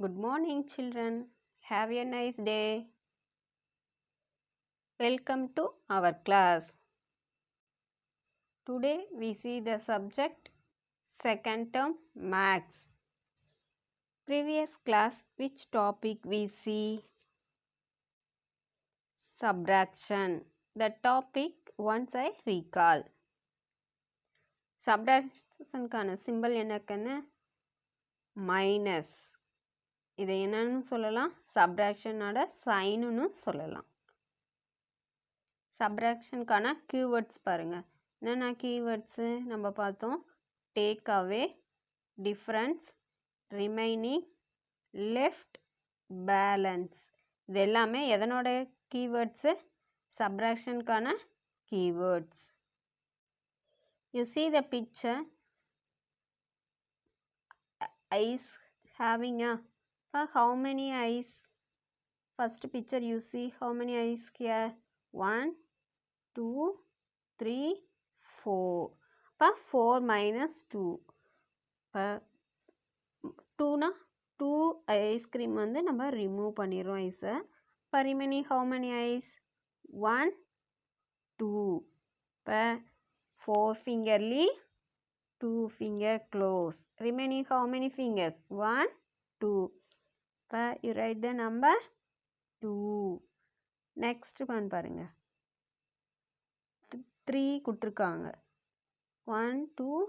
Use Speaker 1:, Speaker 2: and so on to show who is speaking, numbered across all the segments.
Speaker 1: Good morning, children. Have a nice day. Welcome to our class. Today we see the subject second term maths. Previous class, which topic we see? Subtraction. The topic once I recall. Subtractionக்கான symbol என்னக்கன்னு minus. இதை என்னன்னு சொல்லலாம்? சப்ட்ராக்ஷனோட சைனுன்னு சொல்லலாம். சப்ட்ராக்ஷனுக்கான keywords பாருங்கள். என்னென்ன keywords நம்ம பார்த்தோம்? Take away, difference, remaining, left, balance. இது எல்லாமே எதனோட கீவேர்ட்ஸு? சப்ட்ராக்ஷனுக்கான கீவேர்ட்ஸ். You see the picture. Eyes having a how many eyes? First picture you see how many eyes here? 1 2 3 4. இப்போ 4 minus 2. இப்போ 2னா 2 ஐஸ்கிரீம் வந்து நம்ம ரிமூவ் பண்ணிடுறோம் ஐஸை. இப்போ ரிமைனிங் how many eyes? 1 2. இப்போ 4 fingerly 2 finger close. Remaining how many fingers? 1 2. இப்போ you write the number 2. Next one பாருங்க. 3 கொடுத்துருக்காங்க. 1 2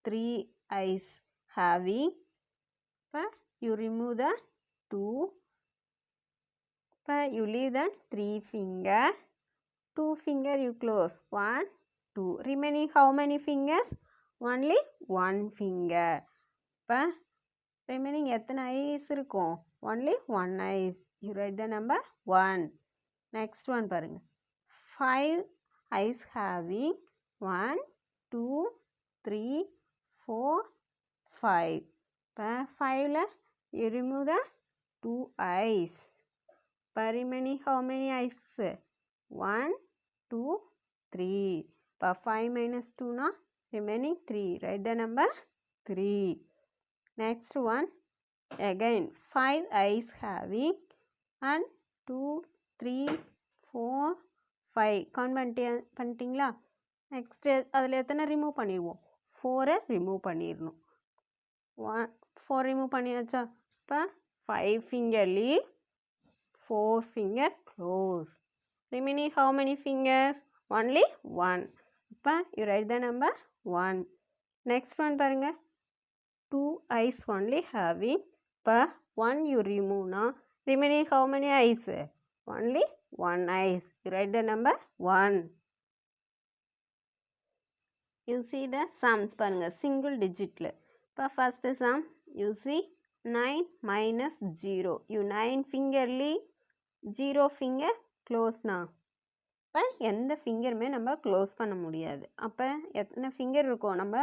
Speaker 1: 3 eyes having. இப்போ you remove the 2. இப்போ you leave the 3 finger. 2 finger you close. 1 2. Remaining how many fingers? Only 1 finger. இப்போ remaining எத்தனை ice இருக்கும்? Only 1 eyes. You write the number 1. Next one பாருங்க. 5 eyes having 1 2 3 4 5. இப்போ 5ல you remove the 2 eyes. இப்போ remaining how many eyes? 1 2 3. இப்போ 5 minus 2னா remaining 3. Write the number 3. Next one. Again 5 eyes having 1 2 3 4 5. Count பண்ணிட்டீங்களா? Next அதில் எத்தனை remove பண்ணிடுவோம்? 4 remove பண்ணிடணும். 4 remove பண்ணியாச்சா? இப்போ 5 finger leave 4 finger close. Remaining how many fingers? Only 1. இப்போ you write the number 1. Next one பாருங்க. 2 eyes only having. இப்போ 1 you remove now. Remaining how many eyes? Only 1 eyes. You write the number 1. You see the sums பாருங்க. Single digitல. இப்போ first sum you see 9 minus 0. You 9 fingerly 0 finger close now. இப்போ எந்த ஃபிங்கருமே நம்ம close பண்ண முடியாது. அப்போ எத்தனை ஃபிங்கர் இருக்கும்? நம்ம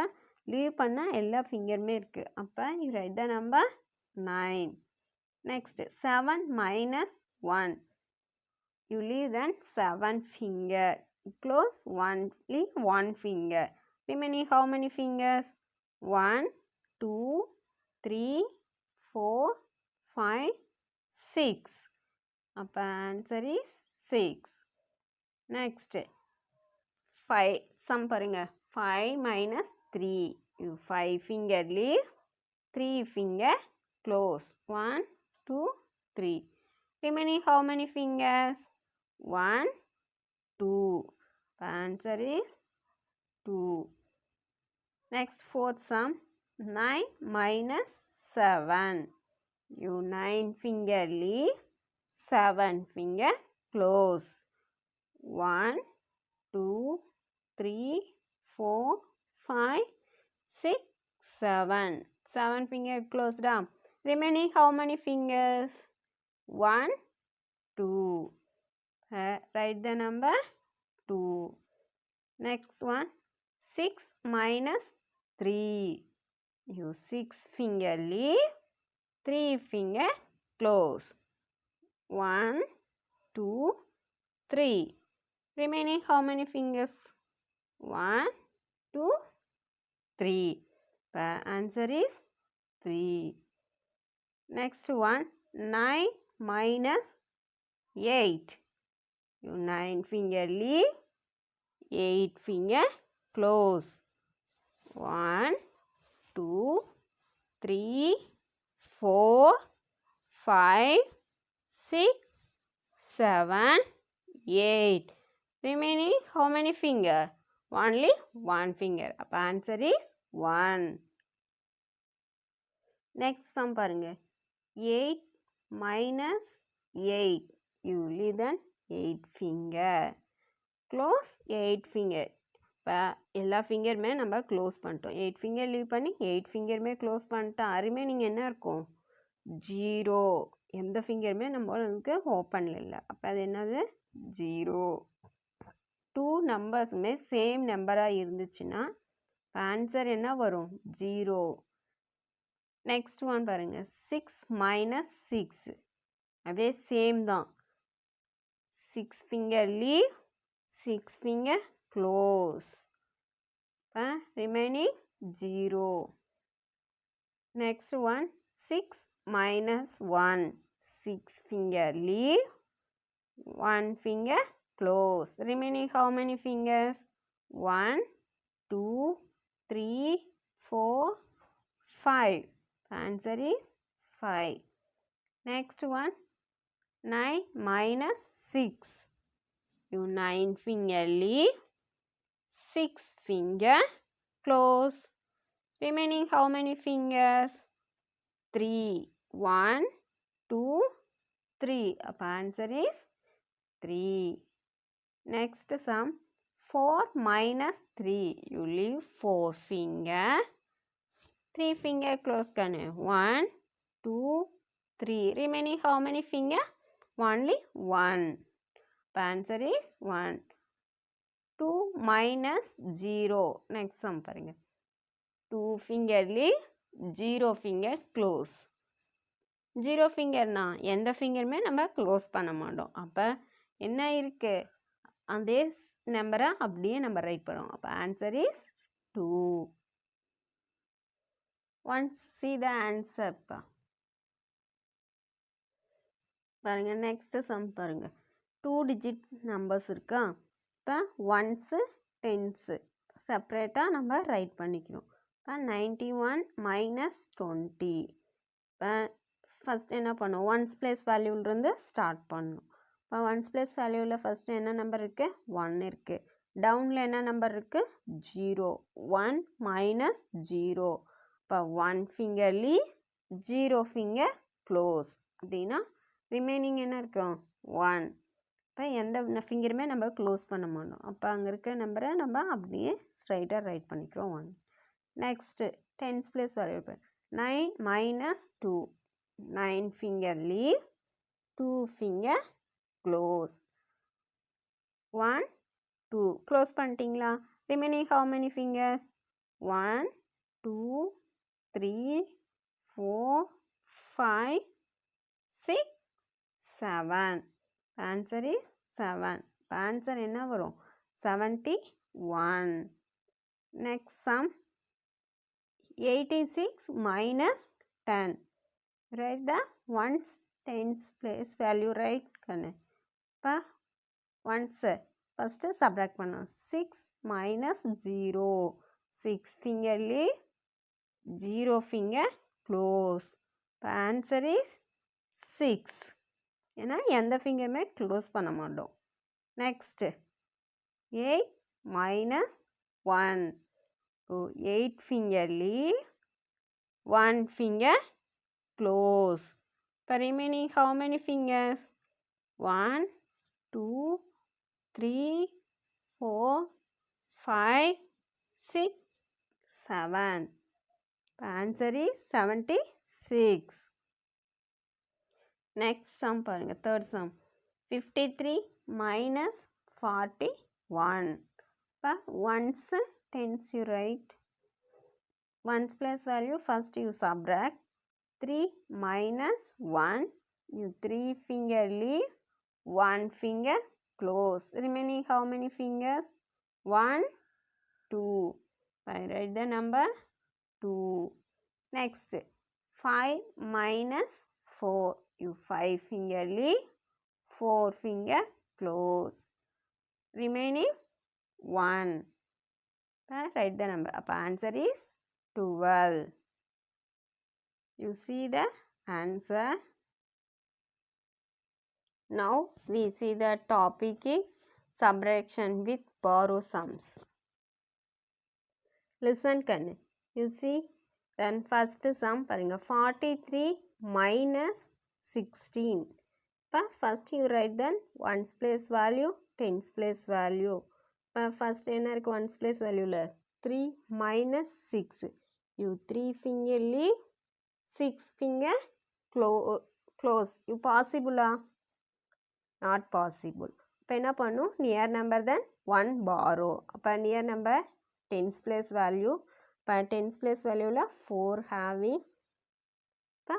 Speaker 1: லீவ் பண்ண எல்லா ஃபிங்கருமே இருக்குது. அப்போ you right the number 9. Next 7 minus 1. You leave then 7 finger close only 1 finger. Remaining how many fingers? 1 2 3 4 5 6. அப்போ ஆன்சர் இஸ் 6. Next 5 sum பாருங்க. 5 minus 3. You 5 finger leave 3 finger close. 1 2 3. Remaining how many fingers? 1 2. The answer is 2. Next fourth sum 9 minus 7. You 9 finger leave 7 finger close. 1 2 3 4 5 6 7. 7 finger closed down. Remaining how many fingers? 1 2. Write the number 2. Next one 6 minus 3. You 6 finger leave 3 finger close. 1 2 3. Remaining how many fingers? 1 2 3. The answer is 3. Next one, 9 minus 8. You 9 finger leave, 8 finger close. 1, 2, 3, 4, 5, 6, 7, 8. Remaining how many finger? Only one finger. அப்போ answer is 1. Next sum பாருங்க. 8 minus 8. You leave then 8 finger. Close 8 finger. இப்போ எல்லா ஃபிங்கருமே நம்ம close பண்ணிட்டோம். 8 finger leave பண்ணி 8 ஃபிங்கருமே close பண்ணிட்டோம். Remaining என்ன இருக்கும்? 0. எந்த ஃபிங்கருமே நம்மளுக்கு ஓப்பனில் இல்லை. அப்போ அது என்னது? 0. 2 நம்பர்ஸுமே சேம் நம்பராக இருந்துச்சுன்னா ஆன்சர் என்ன வரும்? 0. நெக்ஸ்ட் ஒன் பாருங்கள். 6 மைனஸ் 6. அதே சேம் தான். 6 finger leave, 6 finger close. Remaining 0. Next one, 6 minus 1. 6 finger leave, 1 finger close. Remaining how many fingers? 1, 2, 3, 4, 5. Answer is 5. Next one, 9 minus 6. You 9 finger leave, 6 finger close. Remaining how many fingers? 3. 1, 2, 3. Up answer is 3. Next sum, 4 minus 3. You leave 4 finger. 3 finger close. 1, 2, 3. Remaining how many finger? Only 1. Answer is 1. 2 minus 0. Next sum பாருங்க. 2 finger leave, 0 finger close. 0 fingerனா எந்த ஃபிங்கருமே நம்ம close பண்ண மாட்டோம். அப்போ என்ன இருக்கு? அதே நம்பரை அப்படியே நம்ம ரைட் பண்ணுவோம். அப்போ answer is 2. Once see the answer பாருங்க. நெக்ஸ்ட் சம் பாருங்க. 2 digit நம்பர்ஸ் இருக்கா? இப்போ ஒன்ஸு டென்ஸு செப்ரேட்டாக நம்ம ரைட் பண்ணிக்கணும். இப்போ 91 மைனஸ் 20. இப்போ ஃபஸ்ட் என்ன பண்ணும்? ஒன்ஸ் பிளேஸ் வேல்யூலேருந்து ஸ்டார்ட் பண்ணணும். இப்போ ஒன்ஸ் பிளேஸ் வேல்யூவில் ஃபஸ்ட்டு என்ன நம்பர் இருக்குது? 1 இருக்குது. டவுனில் என்ன நம்பர் இருக்குது? 0. 1 மைனஸ் 0. இப்போ 1 ஃபிங்கர் லீவ், 0 ஃபிங்கர் க்ளோஸ். அப்படின்னா ரிமைனிங் என்ன இருக்கும்? 1. இப்போ எந்த ஃபிங்கருமே நம்ம க்ளோஸ் பண்ண மாட்டோம். அப்போ அங்கே இருக்க நம்பரை நம்ம அப்படியே ஸ்ட்ரைட்டாக ரைட் பண்ணிக்கிறோம். 1. Next tens place value. 9 minus 2. 9 finger leave, 2 finger close. 1, 2 close பண்ணிட்டீங்களா? Remaining how many fingers? 1, 2, 3, 4, 5, 6, 7. Answer is 7. Answer என்ன வரும்? 71. Next sum, 86 minus 10. Write the ones tens place value right கண்ணு. இப்போ ஒன்ஸ் ஃபஸ்ட்டு சப்ராக்ட் பண்ணோம். 6 minus 0. 6 finger leave, 0 finger close. இப்போ answer is 6. ஏன்னா எந்த ஃபிங்கருமே close பண்ண மாட்டோம். Next 8 minus 1. 8 finger leave, 1 finger close. இப்போ remaining how many fingers? 1, 2, 3, 4, 5, 6, 7. Answer is 76. Next sum பாருங்க. Third sum, 53 minus 41. இப்போ ones tens you write. Ones place value first you subtract. 3 minus 1. You 3 finger leave, 1 finger close. Remaining how many fingers? 1, 2. I write the number 2. Next 5 minus 4. You 5 finger leave, 4 finger close. Remaining 1. Write the number. Answer is 12. You see the answer. Now we see the topic is subtraction with borrow sums. Listen Kannu. You see, then first sum பாருங்க 43 minus 16. First you write then ones place value, tens place value. First என்ன இருக்கு ones place value 3 minus 6. You 3 finger leave, 6 finger close. You possible? Not possible. இப்போ என்ன பண்ணும் near number then 1 borrow. அப்போ near number tens place value. இப்போ tens place value 4 having. இப்போ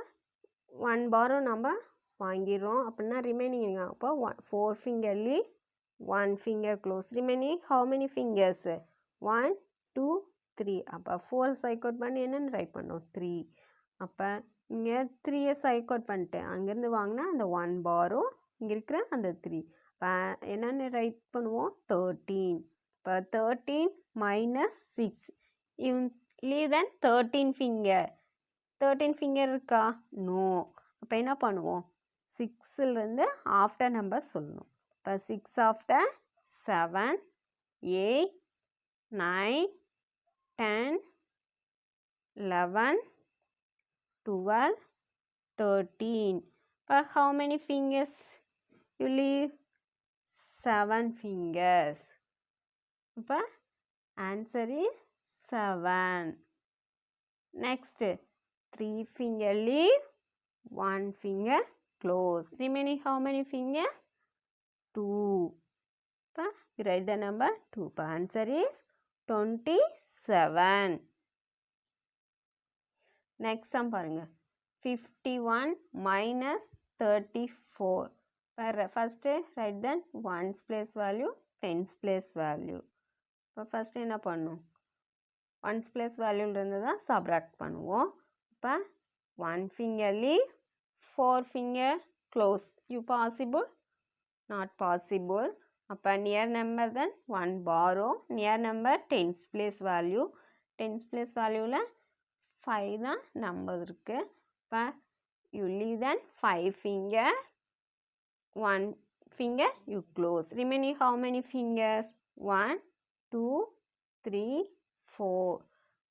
Speaker 1: 1 borrow நம்ம வாங்கிடுறோம். அப்படின்னா ரிமைனிங் அப்போ 4 finger leave, 1 finger close. Remaining how many fingers? 1, 2, 3. அப்போ 4 சைக் அவுட் பண்ணி என்னென்னு ரைட் பண்ணோம் 3. அப்போ இங்கே 3 சைக் அவுட் பண்ணிட்டேன். அங்கேருந்து வாங்கினா அந்த 1 borrow, இங்கே இருக்கிற அந்த 3. இப்போ என்னென்னு ரைட் பண்ணுவோம் 13. இப்போ 13 minus 6. You leave then 13 finger. 13 finger இருக்கா? நோ. அப்போ என்ன பண்ணுவோம் 6லேருந்து ஆஃப்டர் நம்பர் சொல்லணும். இப்போ 6 ஆஃப்டர் 7, 8, 9, 10, 11, 12, 13. இப்போ how many fingers you leave? 7 fingers. இப்போ answer is 7. Next 3 finger leave, 1 finger close. Remaining how many fingers? 2. இப்போ you write the number 2. இப்போ answer is 27. Next sum பாருங்க 51 minus 34. First write then ones place value, tens place value. இப்போ first என்ன பண்ணும் ones place value இருந்து தான் subtract பண்ணுவோம். இப்போ 1 finger leave, 4 finger close. You possible? Not possible. அப்போ near number then 1 borrow. Near number tens place value. Tens place valueல 5 தான் number இருக்கு. இப்போ you leave then 5 finger, 1 finger you close. Remaining how many fingers? 1, 2, 3, 4.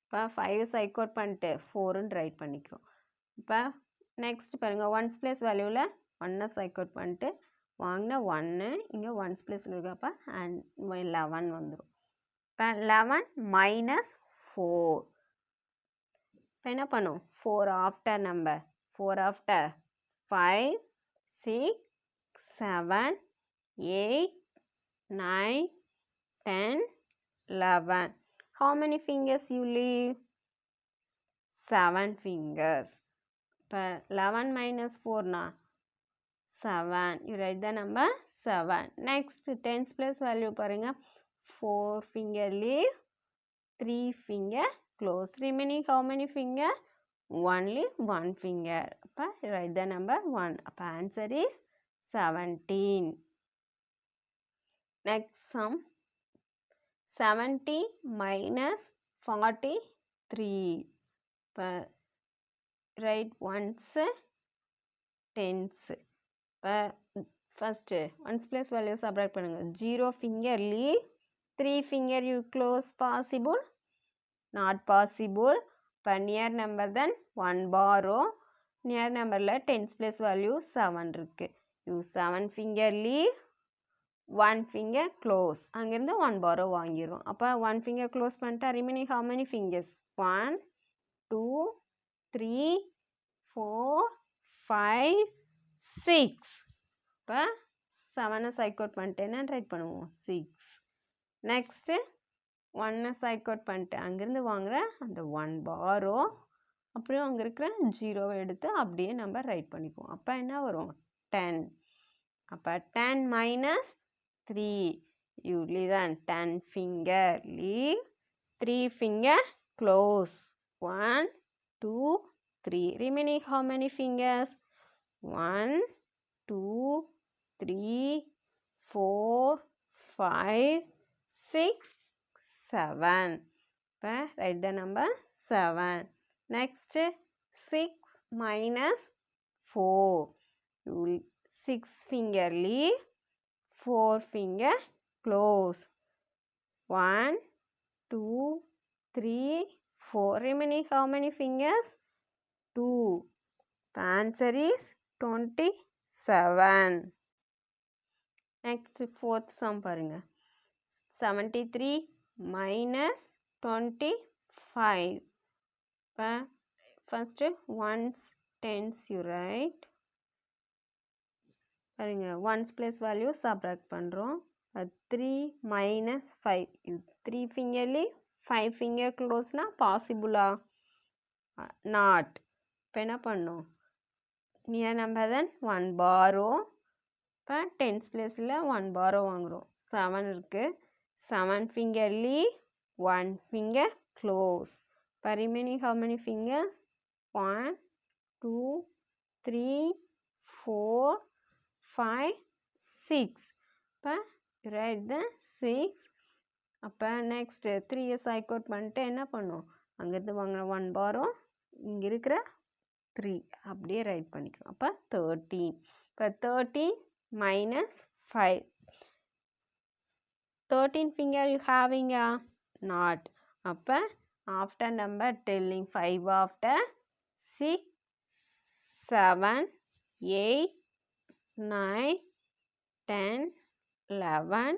Speaker 1: இப்போ 5 சைக் out பண்ணிட்டு 4ன்னு right பண்ணிக்கிறோம். இப்போ next பாருங்கள் once place வேல்யூவில் 1 சைக் அவுட் பண்ணிட்டு வாங்கின 1 இங்கே ஒன்ஸ் பிளேஸில் இருக்கப்போ 11 வந்துடும். இப்போ 11 minus 4. இப்போ என்ன பண்ணும் 4 after number 4 after 5, 6, 7, 8, 9, 10, 11. How many fingers you leave? 7 fingers. இப்போ 11 minus 4 na 7. You write the number 7. Next tens place value பாருங்க 4 finger leave, 3 finger close. Remaining how many finger? Only 1 finger. அப்போ write the number 1. அப்போ answer is 17. Next sum 70 minus 43. இப்போ write ones, tens. இப்போ first once plus value subtract பண்ணுங்கள் 0 finger leave, 3 finger you close. Possible? Not possible. இப்போ near number தென் 1 borrow. Near நம்பரில் tense plus value 7 இருக்குது. You 7 finger leave, 1 finger close. அங்கேருந்து 1 borrow வாங்கிடும். அப்போ 1 finger close பண்ணிட்டா remaining how many fingers? 1, 2, 3, 4, 5, 6. இப்போ 7 சைக் out பண்ணிட்டேன்னு right பண்ணுவோம் 6. நெக்ஸ்ட்டு 1 சைக் அவுட் பண்ணிட்டேன் அங்கேருந்து வாங்குற அந்த 1 borrow. அப்புறம் அங்கே இருக்கிற 0வை எடுத்து அப்படியே நம்ம ரைட் பண்ணிக்குவோம். அப்போ என்ன வரும் 10. அப்போ 10 minus 3. You leave then 10 finger leave, 3 finger close. 1, 2, 3. Remaining how many fingers? 1, 2, 3, 4, 5, 6, 7. Write the number 7. Next, 6 minus 4. You will 6 finger leave, 4 finger close. 1, 2, 3, 4. Remaining how many fingers? 2. The answer is 27. Next, fourth sum பாருங்க. 73 minus 25. First, ones, tens you write. பாருங்க, ones place value subtract பண்ணுறோம். 3 minus 5. 3 finger leave, 5 finger closeனா possible-ஆ? Not. இப்போ என்ன பண்ணோம்? Near number தென் 1 borrow. இப்போ tense பிளேஸில் 1 borrow வாங்குகிறோம். 7 இருக்குது. 7 finger leave, 1 finger close. இப்போ remaining how many fingers? 1, 2, 3, 4, 5, 6. இப்போ write the 6. அப்போ நெக்ஸ்ட் 3 சைக் அவுட் பண்ணிட்டு என்ன பண்ணும்? அங்கேருந்து வாங்கின 1 borrow, இங்கே இருக்கிற 3 அப்படியே ரைட் பண்ணிக்கிறோம். அப்போ 13. இப்போ 13 minus 5. 13 finger you having a not. அப்போ after number telling 5 after 6, 7, 8, 9, 10, 11,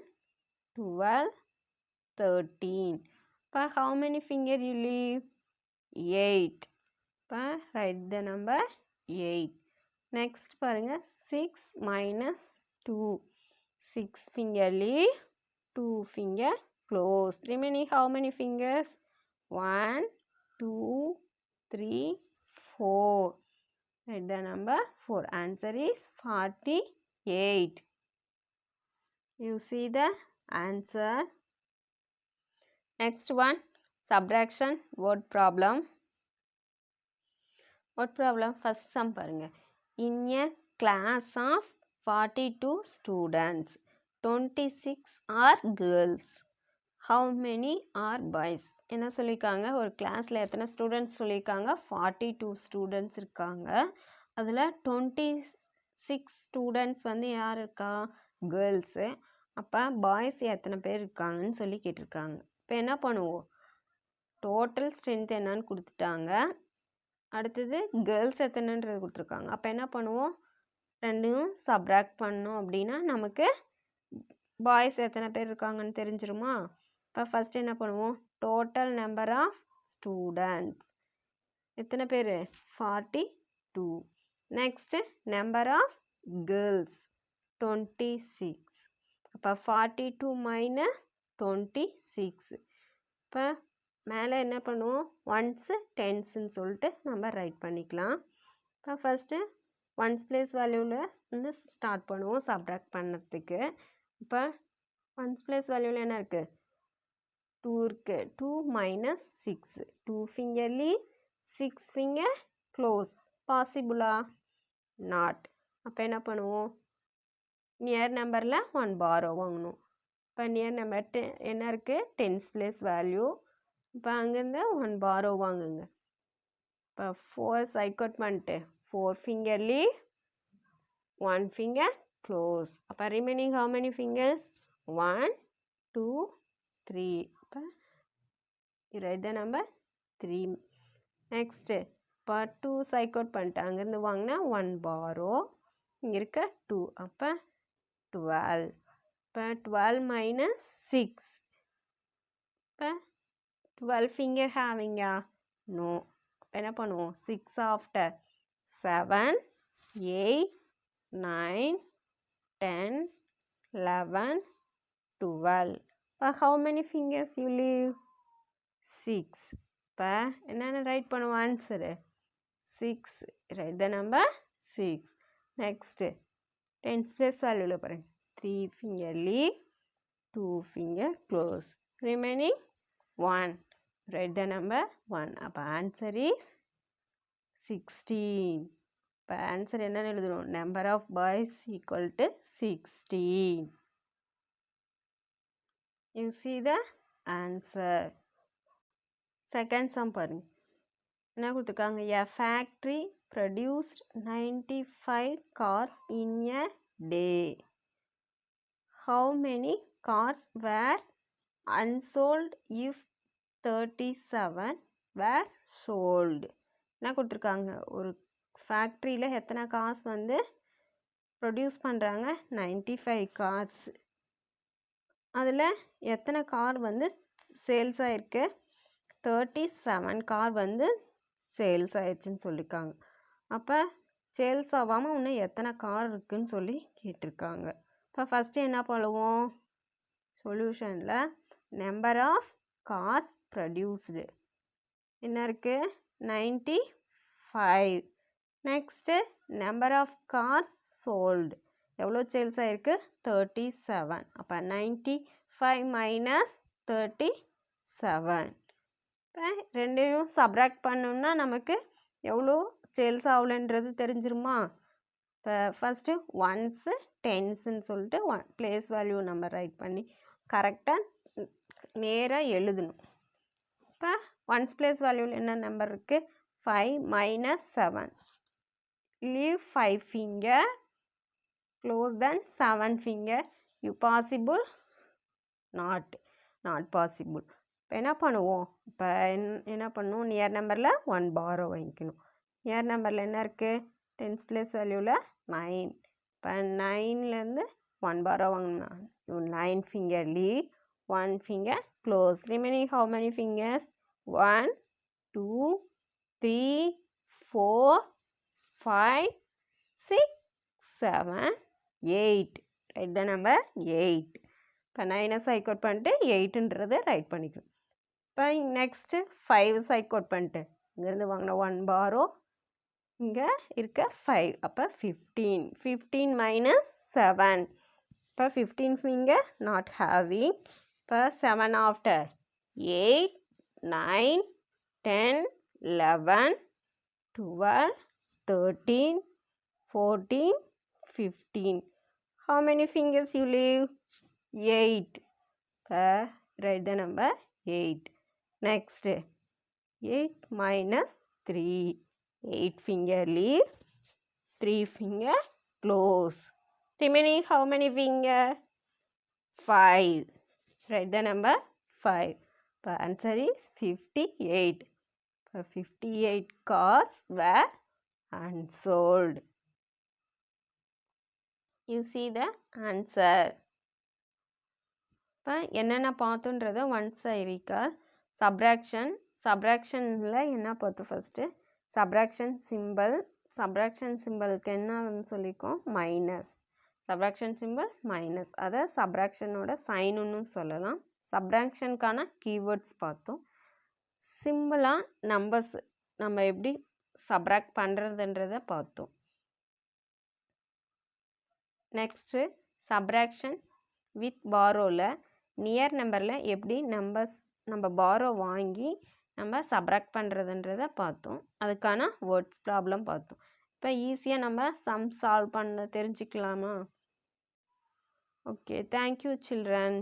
Speaker 1: 12, 13. இப்போ how many finger you leave? 8. இப்போ write the number 8. Next பாருங்க 6 minus 2. 6 finger leave, 2 finger close. Remaining how many fingers? 1, 2, 3, 4. Write the number 4. Answer is 48. You see the answer. Next one, subtraction word problem. What problem? First sum பாருங்க. In a class of 42 students, 26 are girls. How many are boys? என்ன சொல்லியிருக்காங்க? ஒரு கிளாஸில் எத்தனை students சொல்லியிருக்காங்க? 42 students இருக்காங்க. அதில் 26 students வந்து யார் இருக்கா? கேர்ள்ஸு. அப்போ பாய்ஸ் எத்தனை பேர் இருக்காங்கன்னு சொல்லி கேட்டிருக்காங்க. இப்போ என்ன பண்ணுவோம்? டோட்டல் ஸ்ட்ரென்த் என்னன்னு கொடுத்துட்டாங்க. அடுத்தது கேர்ள்ஸ் எத்தனைன்றது கொடுத்துருக்காங்க. அப்போ என்ன பண்ணுவோம்? ரெண்டையும் சப்ராக்ட் பண்ணோம் அப்படின்னா நமக்கு பாய்ஸ் எத்தனை பேர் இருக்காங்கன்னு தெரிஞ்சிருமா? இப்போ ஃபஸ்ட்டு என்ன பண்ணுவோம்? டோட்டல் நம்பர் ஆஃப் ஸ்டூடெண்ட்ஸ் எத்தனை பேர்? 42. Next number of girls 26. அப்போ 42 minus 26. இப்போ மேலே என்ன பண்ணுவோம்? ஒன்ஸு டென்ஸுன்னு சொல்லிட்டு நம்ம ரைட் பண்ணிக்கலாம். இப்போ ஃபஸ்ட்டு ஒன்ஸ் பிளேஸ் வேல்யூவில் வந்து ஸ்டார்ட் பண்ணுவோம் சப்ராக்ட் பண்ணுறதுக்கு. இப்போ ஒன்ஸ் பிளேஸ் வேல்யூவில் என்ன இருக்குது? 2 இருக்குது. 2 minus 6. 2 finger leave, 6 finger close. பாசிபிளா? Not. அப்போ என்ன பண்ணுவோம்? நியர் நம்பரில் 1 borrow வாங்கணும். இப்போ நியர் நம்பர் என்ன இருக்குது? Tense place value. இப்போ அங்கேருந்து 1 borrow வாங்குங்க. இப்போ 4 சைக் அவுட் பண்ணிட்டு 4 finger leave, 1 finger close. அப்போ remaining how many fingers? 1, 2, 3. இப்போ write the number 3. Next இப்போ 2 சைக் அவுட் பண்ணிட்டு அங்கேருந்து வாங்கினா 1 borrow, இங்கே இருக்க 2. அப்போ 12. இப்போ 12 minus 6. இப்போ 12 finger having-ஆ? நோ. என்ன பண்ணுவோம்? 6 after 7, 8, 9, 10, 11, 12. இப்போ how many fingers you leave? 6. இப்போ என்னென்ன ரைட் பண்ணுவோம்? Answer 6. Write the number 6. Next tens place வேல்யூவில் பாருங்கள். 3 finger leave, 2 finger close. Remaining 1. Write the number 1. அப்போ ஆன்சர் இஸ் 16. இப்போ ஆன்சர் என்னன்னு எழுதணும்? Number of boys equal to 16. You see the answer. Second sum பாருங்க. என்ன கொடுத்துருக்காங்க? A factory produced 95 cars in a day. How many cars were unsold if 37 were sold? என்ன கொடுத்துருக்காங்க? ஒரு ஃபேக்ட்ரியில் எத்தனை கார்ஸ் வந்து ப்ரொடியூஸ் பண்ணுறாங்க? 95 கார்ஸ். அதில் எத்தனை கார் வந்து சேல்ஸ் ஆகிருக்கு? 37 கார் வந்து சேல்ஸ் ஆயிடுச்சுன்னு சொல்லியிருக்காங்க. அப்போ சேல்ஸ் ஆகாமல் இன்னும் எத்தனை கார் இருக்குதுன்னு சொல்லி கேட்டிருக்காங்க. இப்போ ஃபஸ்ட்டு என்ன பண்ணுவோம்? சொல்யூஷனில் நம்பர் ஆஃப் கார்ஸ் ப்ரொடியூஸ்டு என்ன இருக்குது? 95. Next number of cars sold எவ்வளோ சேல்ஸ் ஆகிருக்கு? 37. அப்போ 95 மைனஸ் 37. இப்போ ரெண்டையும் சப்ராக்ட் பண்ணோம்னா நமக்கு எவ்வளோ சேல்ஸ் ஆகலன்றது தெரிஞ்சிருமா? இப்போ ஃபஸ்ட்டு ஒன்ஸு டென்ஸுன்னு சொல்லிட்டு பிளேஸ் வேல்யூ நம்பர் ரைட் பண்ணி கரெக்டாக நேராக எழுதணும். இப்போ ஒன்ஸ் பிளேஸ் வேல்யூவில் என்ன நம்பர் இருக்குது? 5 minus 7. Leave 5 finger close than 7 finger. You possible? Not possible. இப்போ என்ன பண்ணுவோம்? இப்போ என்ன பண்ணுவோம்? நியர் நம்பரில் 1 பாரோ வாங்கிக்கணும். நியர் நம்பரில் என்ன இருக்குது? டென்ஸ் பிளேஸ் வேல்யூவில் 9. இப்போ 9லேருந்து 1 பாரோ வாங்கணும். 9 finger leave, 1 finger close. Remaining how many fingers? 1 2 3 4 5 6 7 8. Right the number 8. இப்போ 9 சைக் அவுட் பண்ணிட்டு 8ன்றதை ரைட் பண்ணிக்கணும். இப்போ நெக்ஸ்ட்டு 5 சைக் அவுட் பண்ணிட்டு இங்கேருந்து வாங்கின 1 பாரோ, இங்கே இருக்க 5. அப்போ 15. 15 மைனஸ் 7. இப்போ 15 ஃபிங்கர் நாட் ஹேவிங். இப்போ 7 after 8 9 10 11 12 13 14 15. How many fingers you leave? 8. Write the number 8. Next, 8 minus 3. 8 finger leave, 3 finger close. Remaining how many finger? 5. Write the number 5. The answer is 58. 58 cars were unsold. You see the answer. இப்போ என்னென்ன பார்த்தோன்றதை once ஐ recall. சப்ராக்ஷனில் என்ன பார்த்தோம்? First subtraction சிம்பிளுக்கு என்னன்னு சொல்லியிருக்கோம்? Minus. Subtraction simple minus, அதை சப்ராக்ஷனோட சைனுன்னு சொல்லலாம். சப்ராக்ஷனுக்கான keywords பார்த்தோம். சிம்பிளாக நம்பர்ஸ் நம்ம எப்படி சப்ராக்ட் பண்ணுறதுன்றதை பார்த்தோம். நெக்ஸ்ட்டு சப்ராக்ஷன் வித் பாரோவில் நியர் நம்பரில் எப்படி நம்ம பாரோ வாங்கி நம்ம சப்ராக்ட் பண்ணுறதுன்றதை பார்த்தோம். அதுக்கான வேர்ட்ஸ் ப்ராப்ளம் பார்த்தோம். இப்போ ஈஸியாக நம்ம சம் சால்வ் பண்ண தெரிஞ்சுக்கலாமா? Okay, thank you children.